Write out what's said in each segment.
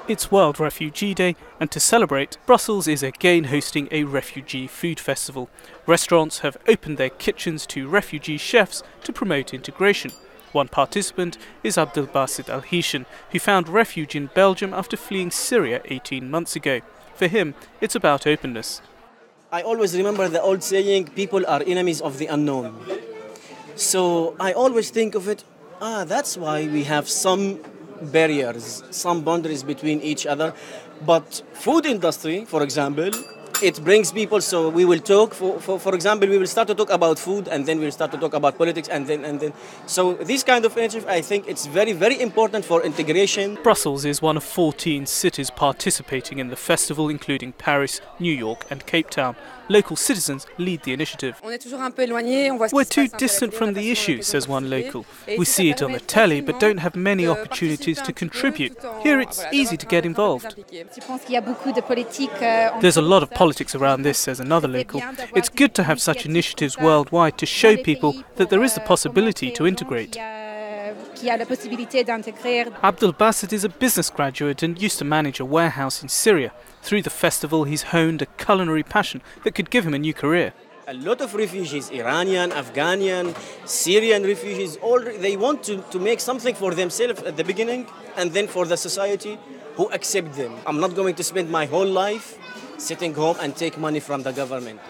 It's World Refugee Day, and to celebrate, Brussels is again hosting a refugee food festival. Restaurants have opened their kitchens to refugee chefs to promote integration. One participant is Abdelbasit Al-Hishan, who found refuge in Belgium after fleeing Syria 18 months ago. For him, it's about openness. I always remember the old saying, people are enemies of the unknown. So I always think of it, that's why we have some barriers, some boundaries between each other. But food industry, for example, it brings people, so we will talk, for example, we will start to talk about food, and then we'll start to talk about politics, and then. So this kind of initiative, I think it's very, very important for integration. Brussels is one of 14 cities participating in the festival, including Paris, New York and Cape Town. Local citizens lead the initiative. We're too distant from the issue, says one local. We see it on the telly, but don't have many opportunities to contribute. Here it's easy to get involved. There's a lot of politics around this, says another local. It's good to have such initiatives worldwide to show people that there is the possibility to integrate. Abdelbasit is a business graduate and used to manage a warehouse in Syria. Through the festival, he's honed a culinary passion that could give him a new career. A lot of refugees, Iranian, Afghanian, Syrian refugees, they want to make something for themselves at the beginning and then for the society who accept them. I'm not going to spend my whole life sitting home and take money from the government.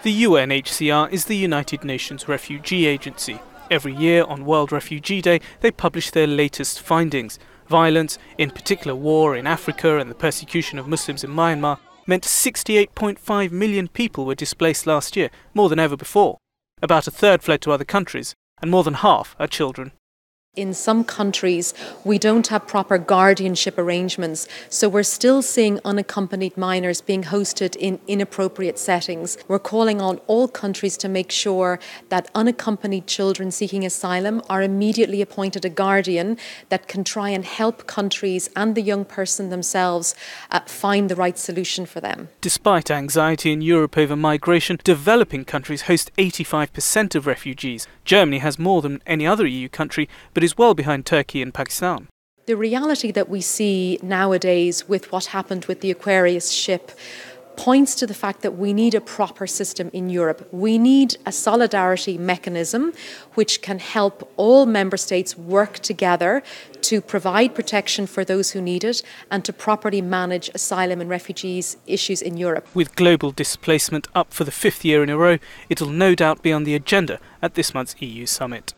The UNHCR is the United Nations Refugee Agency. Every year on World Refugee Day, they publish their latest findings. Violence, in particular war in Africa and the persecution of Muslims in Myanmar, meant 68.5 million people were displaced last year, more than ever before. About a third fled to other countries, and more than half are children. In some countries, we don't have proper guardianship arrangements, so we're still seeing unaccompanied minors being hosted in inappropriate settings. We're calling on all countries to make sure that unaccompanied children seeking asylum are immediately appointed a guardian that can try and help countries and the young person themselves find the right solution for them. Despite anxiety in Europe over migration, developing countries host 85% of refugees. Germany has more than any other EU country, but is well behind Turkey and Pakistan. The reality that we see nowadays with what happened with the Aquarius ship points to the fact that we need a proper system in Europe. We need a solidarity mechanism which can help all member states work together to provide protection for those who need it and to properly manage asylum and refugees issues in Europe. With global displacement up for the 5th year in a row, it'll no doubt be on the agenda at this month's EU summit.